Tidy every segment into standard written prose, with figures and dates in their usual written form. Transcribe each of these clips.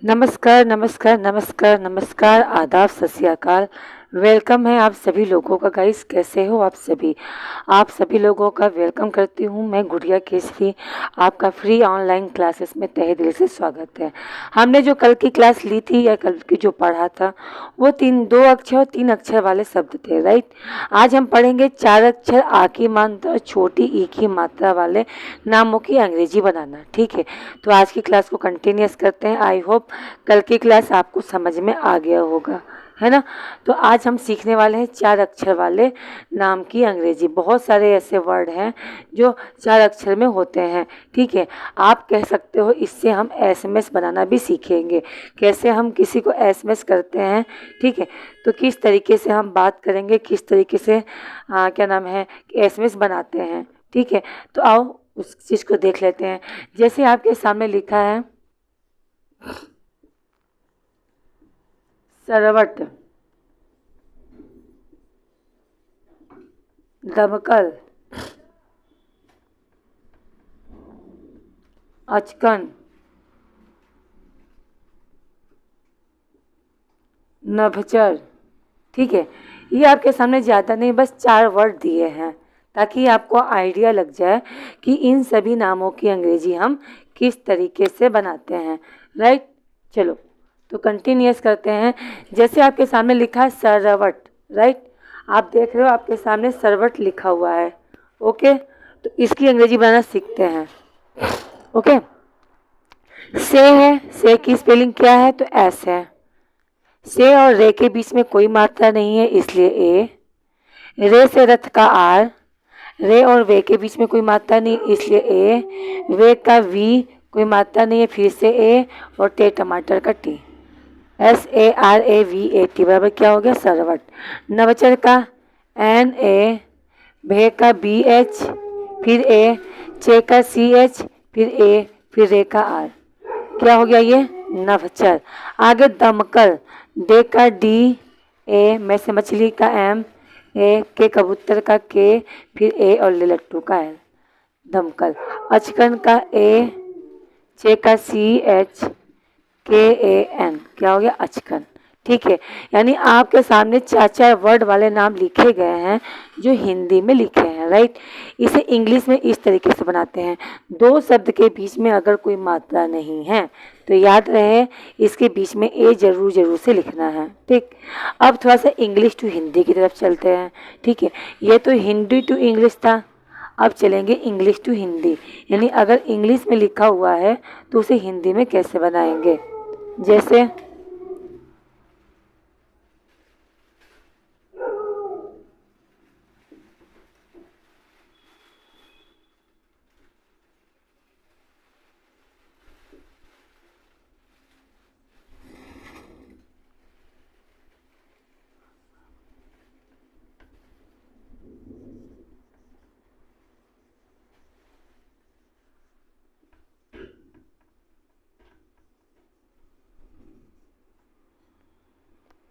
नमस्कार, नमस्कार, नमस्कार, नमस्कार, आदाब, सत श्री अकाल। वेलकम है आप सभी लोगों का। गाइस, कैसे हो आप सभी? आप सभी लोगों का वेलकम करती हूँ मैं, गुड़िया केसरी। आपका फ्री ऑनलाइन क्लासेस में तहे दिल से स्वागत है। हमने जो कल की क्लास ली थी या कल की जो पढ़ा था, वो दो अक्षर और तीन अक्षर वाले शब्द थे, राइट। आज हम पढ़ेंगे चार अक्षर आ की मात्रा और छोटी ई की मात्रा वाले नामों की अंग्रेजी बनाना, ठीक है। तो आज की क्लास को कंटिन्यूस करते हैं। आई होप कल की क्लास आपको समझ में आ गया होगा, है ना। तो आज हम सीखने वाले हैं चार अक्षर वाले नाम की अंग्रेजी। बहुत सारे ऐसे वर्ड हैं जो चार अक्षर में होते हैं, ठीक है। आप कह सकते हो इससे हम एसएमएस बनाना भी सीखेंगे, कैसे हम किसी को एसएमएस करते हैं, ठीक है। तो किस तरीके से हम बात करेंगे, किस तरीके से क्या नाम है एसएमएस बनाते हैं, ठीक है। तो आओ उस चीज़ को देख लेते हैं। जैसे आपके सामने लिखा है सरवट, दमकल, अचकन, नभचर, ठीक है। ये आपके सामने ज़्यादा नहीं, बस चार वर्ड दिए हैं ताकि आपको आइडिया लग जाए कि इन सभी नामों की अंग्रेजी हम किस तरीके से बनाते हैं, राइट। चलो तो कंटिन्यूस करते हैं। जैसे आपके सामने लिखा है सरवट, राइट। आप देख रहे हो आपके सामने सरवट लिखा हुआ है, ओके। तो इसकी अंग्रेजी बनाना सीखते हैं, ओके। से है, से की स्पेलिंग क्या है? तो एस है। से और रे के बीच में कोई मात्रा नहीं है, इसलिए ए। रे से रथ का आर, रे और वे के बीच में कोई मात्रा नहीं, इसलिए ए। वे का वी, कोई मात्रा नहीं है, फिर से ए। और टे टमाटर का टी, SARAVAT बराबर क्या हो गया? सरवट। नवचर का NA, भे का BH, फिर ए। चे का CH, फिर ए, फिर रे का आर, क्या हो गया ये? नवचर। आगे दमकल, डे का डी, ए में से मछली का एम, ए के कबूतर का के, फिर ए और लट्टू का एल, दमकल। अचकन का ए, चे का CH, KAN, क्या हो गया? अचकन, ठीक है। यानी आपके सामने चार चार वर्ड वाले नाम लिखे गए हैं जो हिंदी में लिखे हैं, राइट। इसे इंग्लिश में इस तरीके से बनाते हैं। दो शब्द के बीच में अगर कोई मात्रा नहीं है तो याद रहे इसके बीच में ए जरूर से लिखना है, ठीक। अब थोड़ा सा इंग्लिश टू हिंदी की तरफ चलते हैं, ठीक है। ये तो हिंदी टू इंग्लिश था, अब चलेंगे इंग्लिश टू हिंदी। यानी अगर इंग्लिश में लिखा हुआ है तो उसे हिंदी में कैसे बनाएंगे। जैसे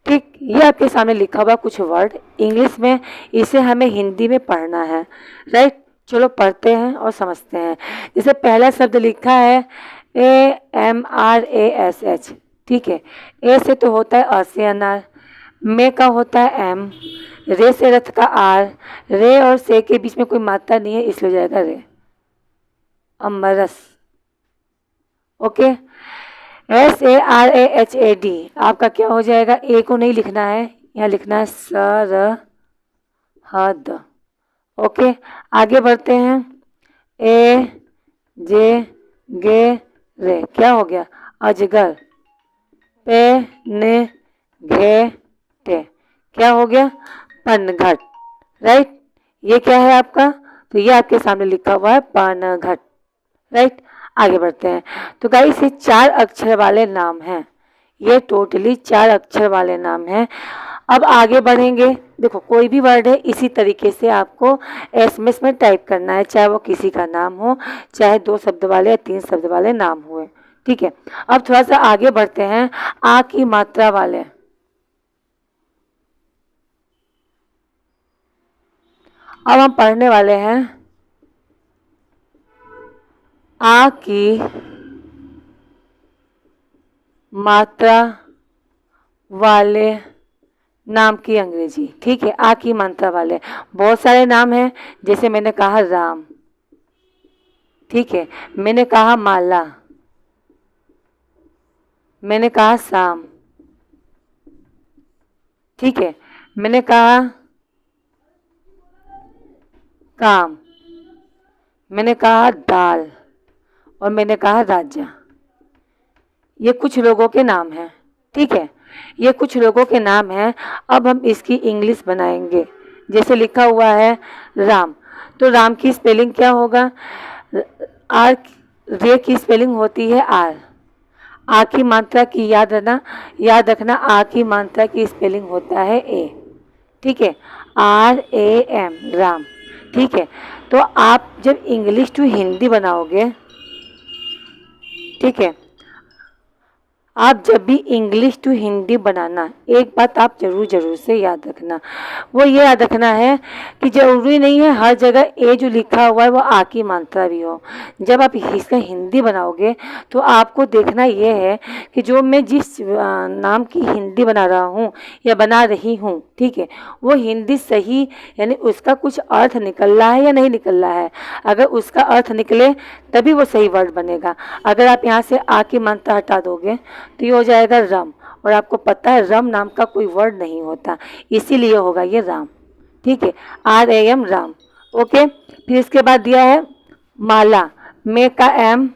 ठीक, ये आपके सामने लिखा हुआ कुछ वर्ड इंग्लिश में, इसे हमें हिंदी में पढ़ना है, राइट। चलो पढ़ते हैं और समझते हैं। जैसे पहला शब्द लिखा है AMRASH, ठीक है। ए से तो होता है अ से अनार, मे का होता है एम, रे से रथ का आर, रे और से के बीच में कोई मात्रा नहीं है, इसलिए हो जाएगा रे, अमरस, ओके। SARAHAD आपका क्या हो जाएगा? ए को नहीं लिखना है, यहाँ लिखना है सरहद, ओके। आगे बढ़ते हैं। ए जे गे रे, क्या हो गया? अजगर। पे ने घे टे, क्या हो गया? पनघट, राइट। ये क्या है आपका? तो ये आपके सामने लिखा हुआ है पनघट, राइट। आगे बढ़ते हैं। तो गाइस ये चार अक्षर वाले नाम हैं, ये टोटली चार अक्षर वाले नाम हैं। अब आगे बढ़ेंगे। देखो कोई भी वर्ड है इसी तरीके से आपको एसएमएस में टाइप करना है, चाहे वो किसी का नाम हो, चाहे दो शब्द वाले या तीन शब्द वाले नाम हुए, ठीक है। अब थोड़ा सा आगे बढ़ते हैं। आ की मात्रा वाले, अब हम पढ़ने वाले हैं आ की मात्रा वाले नाम की अंग्रेजी। ठीक है, आ की मात्रा वाले बहुत सारे नाम हैं, जैसे मैंने कहा राम, ठीक है, मैंने कहा माला, मैंने कहा शाम, ठीक है, मैंने कहा काम, मैंने कहा दाल, और मैंने कहा राजा। ये कुछ लोगों के नाम हैं, ठीक है, ये कुछ लोगों के नाम हैं। अब हम इसकी इंग्लिश बनाएंगे। जैसे लिखा हुआ है राम, तो राम की स्पेलिंग क्या होगा? आर, रे की स्पेलिंग होती है आर। आ की मात्रा की याद रखना आ की मात्रा की स्पेलिंग होता है ए, ठीक है, RAM, राम। ठीक है, तो आप जब इंग्लिश टू हिंदी बनाओगे, ठीक है, आप जब भी इंग्लिश टू हिंदी बनाना, एक बात आप जरूर से याद रखना, वो ये याद रखना है कि जरूरी नहीं है हर जगह ए जो लिखा हुआ है वो आ की मात्रा भी हो। जब आप इसका हिंदी बनाओगे तो आपको देखना ये है कि जो मैं जिस नाम की हिंदी बना रहा हूँ या बना रही हूँ, ठीक है, वो हिंदी सही, यानी उसका कुछ अर्थ निकल रहा है या नहीं निकल रहा है। अगर उसका अर्थ निकले तभी वो सही वर्ड बनेगा। अगर आप यहाँ से आ की मात्रा हटा दोगे तो ये हो जाएगा रम, और आपको पता है रम नाम का कोई वर्ड नहीं होता, इसीलिए होगा ये राम। ठीक है, RAM, राम। ओके, फिर इसके बाद दिया है माला, मे का M,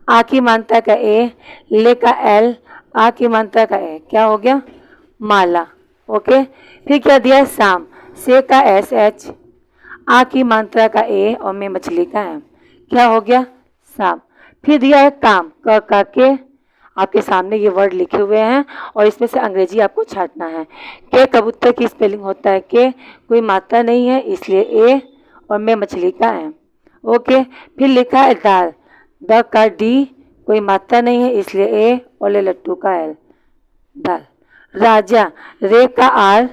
आ की मात्रा का ए, ले का L, आ की मात्रा का ए, क्या हो गया? माला। ओके, फिर क्या दिया है? शाम, से का SH, आ की मात्रा का ए, और मैं मछली का M, क्या हो गया? शाम। फिर दिया है काम, क के, आपके सामने ये वर्ड लिखे हुए हैं और इसमें से अंग्रेजी आपको छांटना है। के कबूतर की स्पेलिंग होता है के, कोई मात्रा नहीं है इसलिए ए, और मैं मछली का एम। ओके, फिर लिखा है दाल, द का डी, कोई मात्रा नहीं है इसलिए ए, और ले लट्टू का एल, दाल। राजा, रे का आर,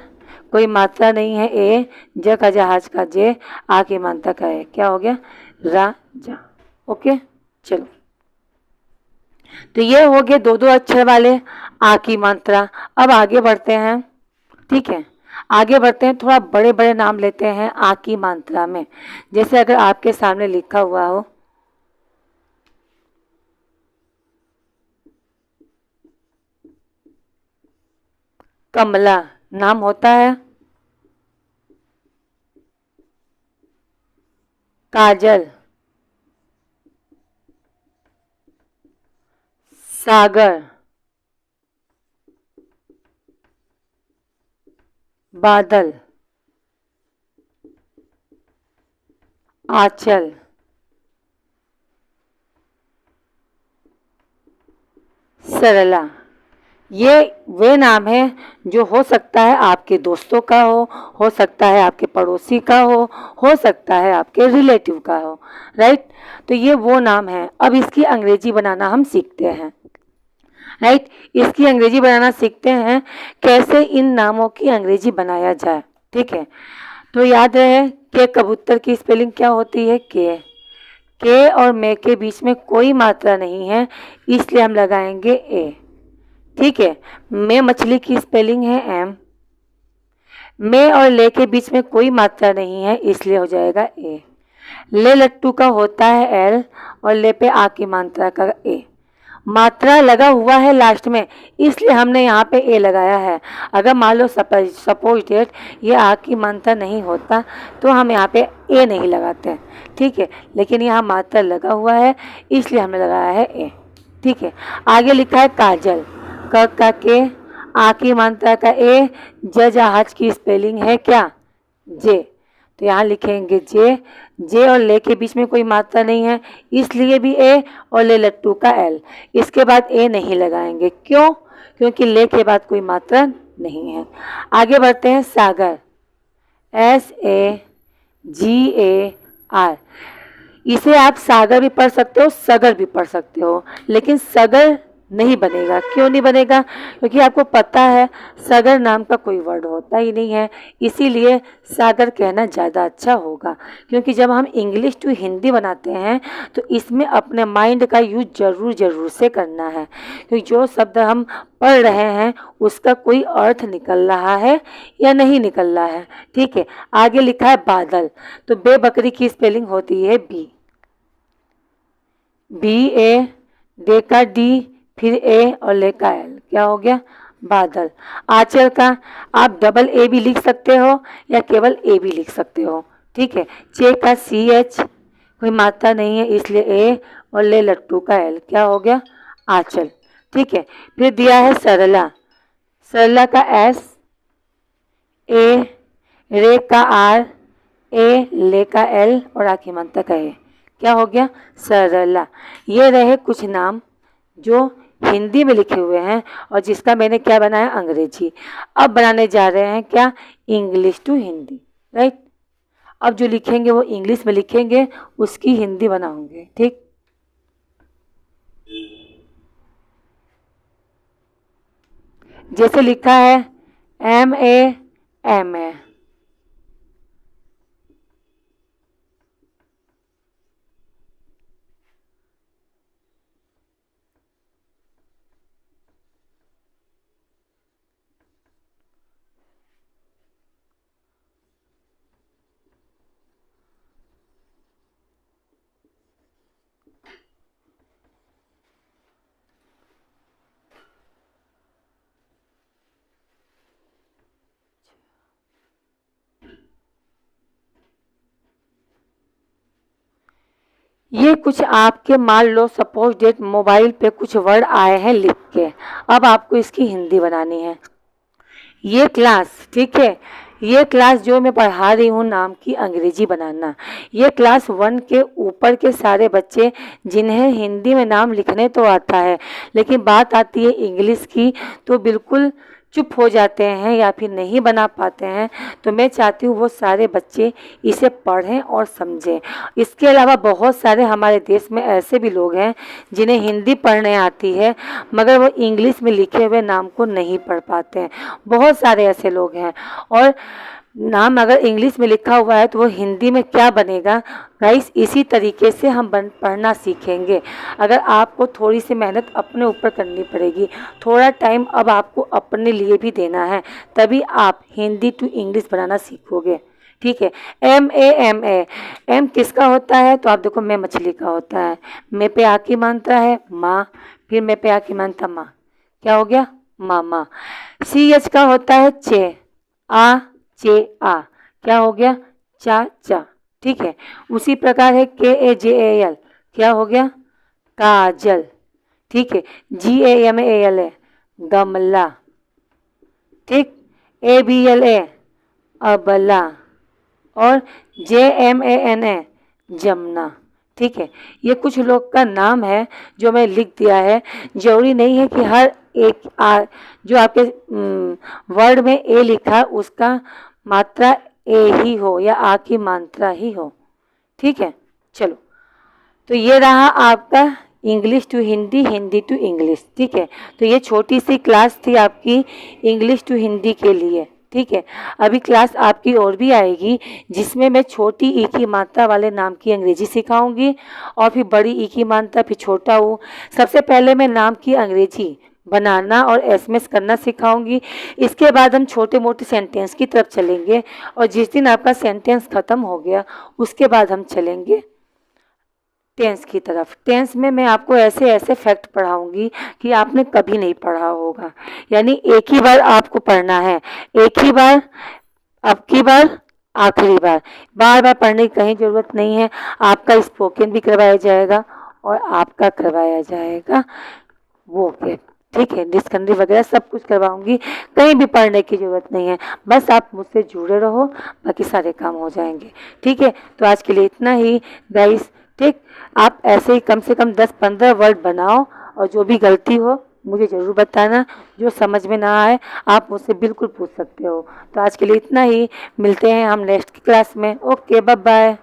कोई मात्रा नहीं है ए, ज का जहाज का जे, आ की मात्रा का ए, क्या हो गया? राजा। ओके, चलो, तो ये हो गए दो अक्षर वाले आ की मात्रा। अब आगे बढ़ते हैं, ठीक है, आगे बढ़ते हैं, थोड़ा बड़े बड़े नाम लेते हैं आ की मात्रा में। जैसे अगर आपके सामने लिखा हुआ हो कमला, नाम होता है काजल, सागर, बादल, आंचल, सरला। ये वे नाम हैं जो हो सकता है आपके दोस्तों का हो सकता है आपके पड़ोसी का हो सकता है आपके रिलेटिव का हो, राइट। तो ये वो नाम है। अब इसकी अंग्रेजी बनाना हम सीखते हैं, राइट। इसकी अंग्रेजी बनाना सीखते हैं, कैसे इन नामों की अंग्रेजी बनाया जाए, ठीक है। तो याद रहे के कबूतर की स्पेलिंग क्या होती है? के और मे के बीच में कोई मात्रा नहीं है इसलिए हम लगाएंगे ए, ठीक है। मैं मछली की स्पेलिंग है एम, मे और ले के बीच में कोई मात्रा नहीं है इसलिए हो जाएगा ए। ले लट्टू का होता है एल, और ले पे आ की मात्रा का ए, मात्रा लगा हुआ है लास्ट में इसलिए हमने यहाँ पे ए लगाया है। अगर मान लो सपोज डेट ये आ की मात्रा नहीं होता तो हम यहाँ पे ए नहीं लगाते हैं, ठीक है, लेकिन यहाँ मात्रा लगा हुआ है इसलिए हमने लगाया है ए, ठीक है। आगे लिखा है काजल, क का के, आ की मात्रा का ए, जहाज की स्पेलिंग है क्या? जे, तो यहाँ लिखेंगे जे और ले के बीच में कोई मात्रा नहीं है इसलिए भी ए, और ले लट्टू का एल। इसके बाद ए नहीं लगाएंगे, क्यों? क्योंकि ले के बाद कोई मात्रा नहीं है। आगे बढ़ते हैं, सागर, SAGAR। इसे आप सागर भी पढ़ सकते हो, सगर भी पढ़ सकते हो, लेकिन सगर नहीं बनेगा। क्यों नहीं बनेगा? क्योंकि आपको पता है सागर नाम का कोई वर्ड होता ही नहीं है, इसीलिए सागर कहना ज़्यादा अच्छा होगा। क्योंकि जब हम इंग्लिश टू हिंदी बनाते हैं तो इसमें अपने माइंड का यूज ज़रूर से करना है, क्योंकि जो शब्द हम पढ़ रहे हैं उसका कोई अर्थ निकल रहा है या नहीं निकल रहा है। ठीक है, आगे लिखा है बादल, तो बेबकरी की स्पेलिंग होती है बी, BA, डे का डी, फिर ए और ले का एल, क्या हो गया? बादल। आंचल का आप डबल ए भी लिख सकते हो या केवल ए भी लिख सकते हो। ठीक है, चे का CH, कोई मात्रा नहीं है इसलिए ए, और ले लट्टू का एल, क्या हो गया? आंचल। ठीक है, फिर दिया है सरला, सरला का S, ए, रे का R, ए, ले का L और आखिरी मंत्र का ए, क्या हो गया? सरला। ये रहे कुछ नाम जो हिंदी में लिखे हुए हैं और जिसका मैंने क्या बनाया? अंग्रेजी। अब बनाने जा रहे हैं क्या? English to Hindi, right. अब जो लिखेंगे वो इंग्लिश में लिखेंगे, उसकी हिंदी बनाऊंगे। ठीक, जैसे लिखा है MA, ये कुछ आपके मान लो सपोज डेट मोबाइल पे कुछ वर्ड आए हैं लिख के, अब आपको इसकी हिंदी बनानी है। ये क्लास, ठीक है, ये क्लास जो मैं पढ़ा रही हूँ नाम की अंग्रेजी बनाना, ये क्लास 1 के ऊपर के सारे बच्चे जिन्हें हिंदी में नाम लिखने तो आता है, लेकिन बात आती है इंग्लिश की तो बिल्कुल चुप हो जाते हैं या फिर नहीं बना पाते हैं। तो मैं चाहती हूँ वो सारे बच्चे इसे पढ़ें और समझें। इसके अलावा बहुत सारे हमारे देश में ऐसे भी लोग हैं जिन्हें हिंदी पढ़ने आती है मगर वो इंग्लिश में लिखे हुए नाम को नहीं पढ़ पाते हैं। बहुत सारे ऐसे लोग हैं, और नाम अगर इंग्लिश में लिखा हुआ है तो वो हिंदी में क्या बनेगा? गाइस, इसी तरीके से हम पढ़ना सीखेंगे। अगर आपको थोड़ी सी मेहनत अपने ऊपर करनी पड़ेगी, थोड़ा टाइम अब आपको अपने लिए भी देना है, तभी आप हिंदी टू इंग्लिश बनाना सीखोगे। ठीक है, MA, एम किसका होता है? तो आप देखो, मैं मछली का होता है, मैं पे आ की मानता है माँ, फिर मैं पे आ की मानता माँ, क्या हो गया? मामा। CH का होता है चे, आ चे आ, क्या हो गया? चाचा। ठीक है, उसी प्रकार है KAJAL, क्या हो गया? काजल। ठीक है, GAMAL है गमला। ठीक, ABLA अबला, और JMAN जमुना। ठीक है, ये कुछ लोग का नाम है जो मैं लिख दिया है। जरूरी नहीं है कि हर एक जो आपके वर्ड में ए लिखा है उसका मात्रा ए ही हो या आ की मात्रा ही हो। ठीक है, चलो, तो ये रहा आपका English to Hindi, Hindi to English. ठीक है, तो ये छोटी सी क्लास थी आपकी इंग्लिश टू हिंदी के लिए। ठीक है, अभी क्लास आपकी और भी आएगी जिसमें मैं छोटी ई की मात्रा वाले नाम की अंग्रेजी सिखाऊंगी और फिर बड़ी ई की मात्रा, फिर छोटा ऊ। सबसे पहले मैं नाम की अंग्रेजी बनाना और SMS करना सिखाऊंगी। इसके बाद हम छोटे मोटे सेंटेंस की तरफ चलेंगे, और जिस दिन आपका सेंटेंस ख़त्म हो गया उसके बाद हम चलेंगे टेंस की तरफ। टेंस में मैं आपको ऐसे ऐसे फैक्ट पढ़ाऊंगी कि आपने कभी नहीं पढ़ा होगा, यानी एक ही बार आपको पढ़ना है, एक ही बार, अब की बार, आखिरी बार, बार बार पढ़ने की कहीं ज़रूरत नहीं है। आपका स्पोकन भी करवाया जाएगा और आपका करवाया जाएगा वो के, ठीक है, डिस्कवरी वगैरह सब कुछ करवाऊंगी, कहीं भी पढ़ने की ज़रूरत नहीं है, बस आप मुझसे जुड़े रहो, बाकी सारे काम हो जाएंगे। ठीक है, तो आज के लिए इतना ही गाइस। ठीक, आप ऐसे ही कम से कम 10-15 वर्ड बनाओ और जो भी गलती हो मुझे ज़रूर बताना, जो समझ में ना आए आप मुझसे बिल्कुल पूछ सकते हो। तो आज के लिए इतना ही, मिलते हैं हम नेक्स्ट क्लास में। Okay, bye bye.